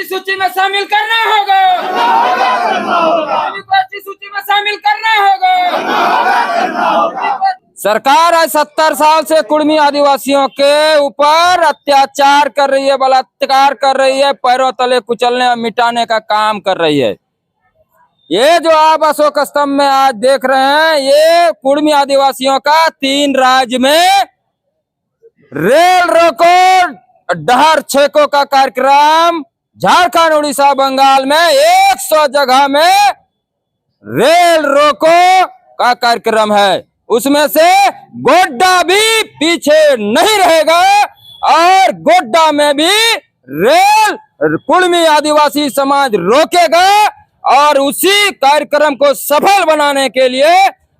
ST सूची में शामिल करना होगा, सभी को एसटी सूची में शामिल करना होगा। सरकार आज 70 साल से कुड़मी आदिवासियों के ऊपर अत्याचार कर रही है, बलात्कार कर रही है, पैरों तले कुचलने और मिटाने का काम कर रही है। ये जो आप अशोक स्तंभ में आज देख रहे हैं, ये कुड़मी आदिवासियों का 3 राज्य में रेल रोको डहर छेको का कार्यक्रम, झारखंड, उड़ीसा, बंगाल में 100 जगह में रेल रोको का कार्यक्रम है। उसमें से गोड्डा भी पीछे नहीं रहेगा और गोड्डा में भी रेल कुड़मी आदिवासी समाज रोकेगा। और उसी कार्यक्रम को सफल बनाने के लिए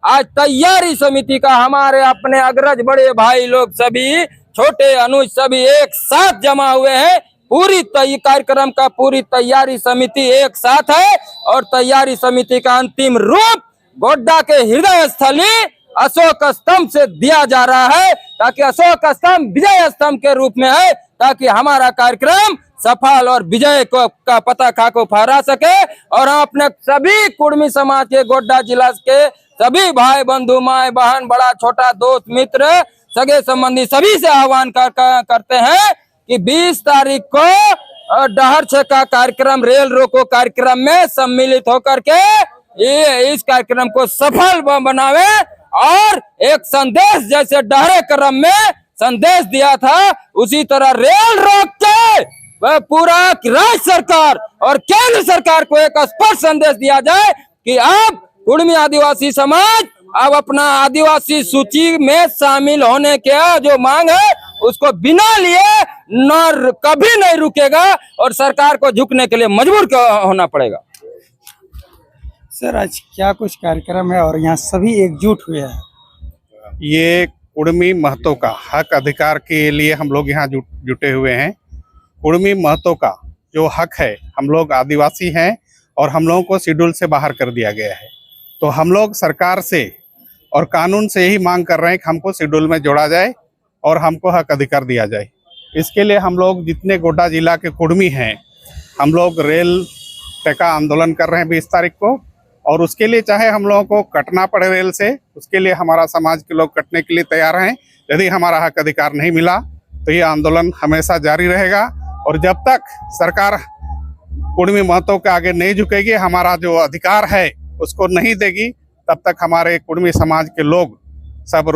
आज तैयारी समिति का हमारे अपने अग्रज बड़े भाई लोग सभी, छोटे अनुज सभी एक साथ जमा हुए हैं। पूरी कार्यक्रम का पूरी तैयारी समिति एक साथ है और तैयारी समिति का अंतिम रूप गोड्डा के हृदय स्थली अशोक स्तंभ से दिया जा रहा है, ताकि अशोक स्तंभ विजय स्तंभ के रूप में है, ताकि हमारा कार्यक्रम सफल और विजय को का पताका को फहरा सके। और हम अपने सभी कुड़मी समाज के, गोड्डा जिला के सभी भाई बंधु, माए बहन, बड़ा छोटा, दोस्त मित्र, सगे संबंधी सभी से आह्वान करते हैं कि 20 तारीख को डहर छेका कार्यक्रम, रेल रोको कार्यक्रम में सम्मिलित होकर के ये इस कार्यक्रम को सफल बनावे और एक संदेश, जैसे डहरे क्रम में संदेश दिया था, उसी तरह रेल रोक के वह पूरा राज्य सरकार और केंद्र सरकार को एक स्पष्ट संदेश दिया जाए कि अब कुड़मी आदिवासी समाज अब अपना आदिवासी सूची में शामिल होने के जो मांग है उसको बिना लिए न कभी नहीं रुकेगा और सरकार को झुकने के लिए मजबूर होना पड़ेगा। सर, आज क्या कुछ कार्यक्रम है और यहाँ सभी एकजुट हुए हैं? ये कुड़मी महतो का हक अधिकार के लिए हम लोग यहाँ जुटे हुए हैं। कुड़मी महतो का जो हक है, हम लोग आदिवासी हैं और हम लोगों को शेड्यूल से बाहर कर दिया गया है। तो हम लोग सरकार से और कानून से यही मांग कर रहे हैं कि हमको शेड्यूल में जोड़ा जाए और हमको हक अधिकार दिया जाए। इसके लिए हम लोग जितने गोड्डा जिला के कुड़मी हैं, हम लोग रेल टेका आंदोलन कर रहे हैं 20 तारीख को। और उसके लिए चाहे हम लोगों को कटना पड़े रेल से, उसके लिए हमारा समाज के लोग कटने के लिए तैयार हैं। यदि हमारा हक अधिकार नहीं मिला तो ये आंदोलन हमेशा जारी रहेगा और जब तक सरकार कुड़मी महतो के आगे नहीं झुकेगी, हमारा जो अधिकार है उसको नहीं देगी, तब तक हमारे कुड़मी समाज के लोग सब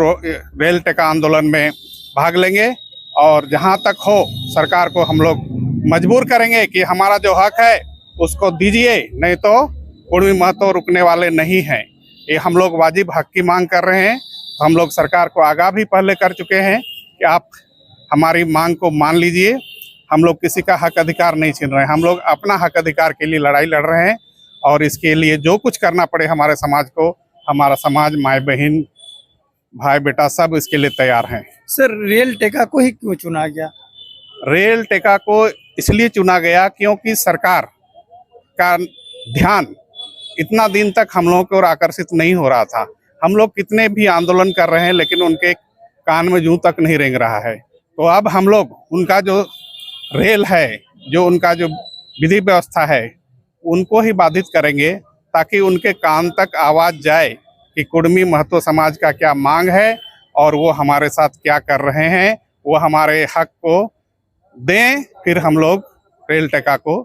रेल टेका आंदोलन में भाग लेंगे। और जहां तक हो सरकार को हम लोग मजबूर करेंगे कि हमारा जो हक है उसको दीजिए, नहीं तो कुड़मी महतो रुकने वाले नहीं हैं। ये हम लोग वाजिब हक की मांग कर रहे हैं। तो हम लोग सरकार को आगाह भी पहले कर चुके हैं कि आप हमारी मांग को मान लीजिए। हम लोग किसी का हक अधिकार नहीं छीन रहे हैं, हम लोग अपना हक अधिकार के लिए लड़ाई लड़ रहे हैं और इसके लिए जो कुछ करना पड़े हमारे समाज को, हमारा समाज, माए बहन, भाई बेटा सब इसके लिए तैयार हैं। सर, रेल टेका को ही क्यों चुना गया? रेल टेका को इसलिए चुना गया क्योंकि सरकार का ध्यान इतना दिन तक हम लोगों की ओर आकर्षित नहीं हो रहा था। हम लोग कितने भी आंदोलन कर रहे हैं लेकिन उनके कान में जूं तक नहीं रेंग रहा है। तो अब हम लोग उनका जो रेल है, जो उनका जो विधि व्यवस्था है, उनको ही बाधित करेंगे ताकि उनके कान तक आवाज़ जाए कि कुड़मी महतो समाज का क्या मांग है और वो हमारे साथ क्या कर रहे हैं, वो हमारे हक को दें। फिर हम लोग रेल टेका को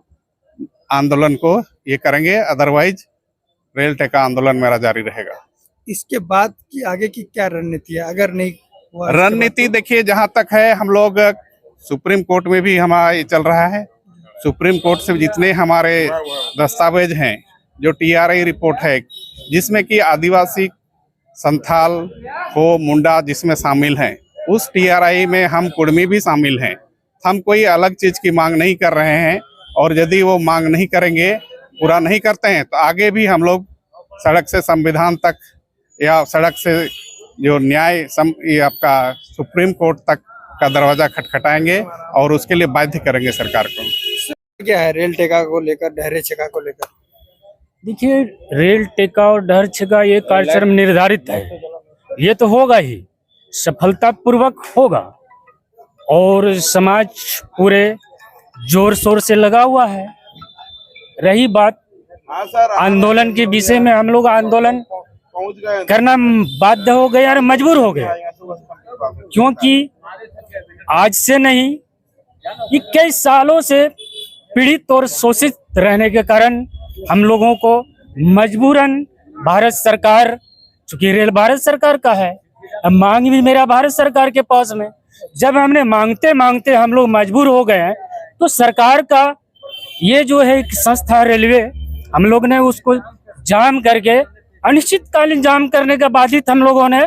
आंदोलन को ये करेंगे, अदरवाइज रेल टेका आंदोलन मेरा जारी रहेगा। इसके बाद की आगे की क्या रणनीति है? अगर नहीं हुआ रणनीति देखिए, जहां तक है हम लोग सुप्रीम कोर्ट में भी हमारा ये चल रहा है। सुप्रीम कोर्ट से जितने हमारे दस्तावेज हैं, जो TRI रिपोर्ट है जिसमें कि आदिवासी, संथाल, हो, मुंडा जिसमें शामिल हैं, उस TRI में हम कुड़मी भी शामिल हैं। हम कोई अलग चीज़ की मांग नहीं कर रहे हैं और यदि वो मांग नहीं करेंगे, पूरा नहीं करते हैं, तो आगे भी हम लोग सड़क से संविधान तक या सड़क से जो न्याय ये आपका सुप्रीम कोर्ट तक का दरवाजा खटखटाएंगे और उसके लिए बाध्य करेंगे सरकार को। क्या है रेल टेका को लेकर, डहरे छेका को लेकर? देखिए, रेल टेका और डहर छेका ये कार्यक्रम निर्धारित है, ये तो होगा ही, सफलतापूर्वक होगा और समाज पूरे जोर शोर से लगा हुआ है। रही बात आंदोलन के विषय में, हम लोग आंदोलन करना बाध्य हो गए और मजबूर हो गए, क्योंकि आज से नहीं 21 सालों से पीड़ित और शोषित रहने के कारण हम लोगों को मजबूरन भारत सरकार, चूंकि रेल भारत सरकार का है, अब मांग भी मेरा भारत सरकार के पास में, जब हमने मांगते मांगते हम लोग मजबूर हो गए हैं, तो सरकार का ये जो है एक संस्था रेलवे, हम लोग ने उसको जाम करके अनिश्चितकालीन जाम करने का बाधित हम लोगों ने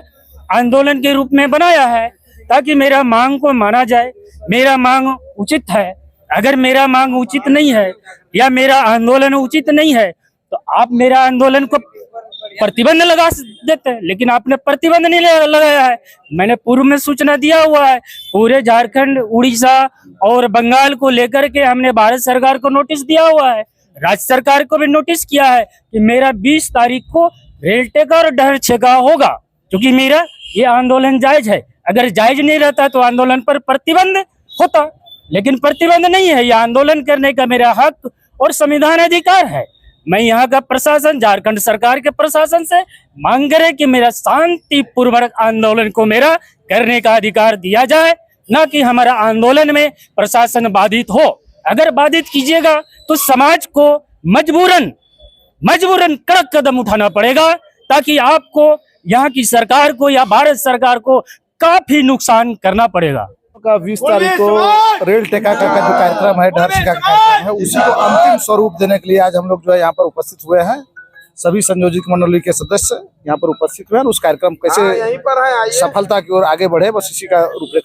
आंदोलन के रूप में बनाया है, ताकि मेरा मांग को माना जाए। मेरा मांग उचित है, अगर मेरा मांग उचित नहीं है या मेरा आंदोलन उचित नहीं है तो आप मेरा आंदोलन को प्रतिबंध लगा देते हैं, लेकिन आपने प्रतिबंध नहीं लगाया है। मैंने पूर्व में सूचना दिया हुआ है, पूरे झारखंड, उड़ीसा और बंगाल को लेकर के हमने भारत सरकार को नोटिस दिया हुआ है, राज्य सरकार को भी नोटिस किया है कि मेरा 20 तारीख को रेल टेका और डहर छेका होगा, क्योंकि मेरा ये आंदोलन जायज है। अगर जायज नहीं रहता तो आंदोलन पर प्रतिबंध होता, लेकिन प्रतिबंध नहीं है। यह आंदोलन करने का मेरा हक और संविधान अधिकार है। मैं यहाँ का प्रशासन, झारखंड सरकार के प्रशासन से मांग करे कि मेरा शांतिपूर्वक आंदोलन को मेरा करने का अधिकार दिया जाए, ना कि हमारा आंदोलन में प्रशासन बाधित हो। अगर बाधित कीजिएगा तो समाज को मजबूरन कड़क कदम उठाना पड़ेगा, ताकि आपको, यहाँ की सरकार को या भारत सरकार को काफी नुकसान करना पड़ेगा। का 20 तारीख को रेल टेका का जो कार्यक्रम है, डहर छेका का कार्यक्रम है, उसी को अंतिम स्वरूप देने के लिए आज हम लोग जो है यहाँ पर उपस्थित हुए हैं। सभी संयोजक मंडली के सदस्य यहाँ पर उपस्थित हुए हैं। उस कार्यक्रम कैसे सफलता की ओर आगे बढ़े, बस इसी का रूपरेखा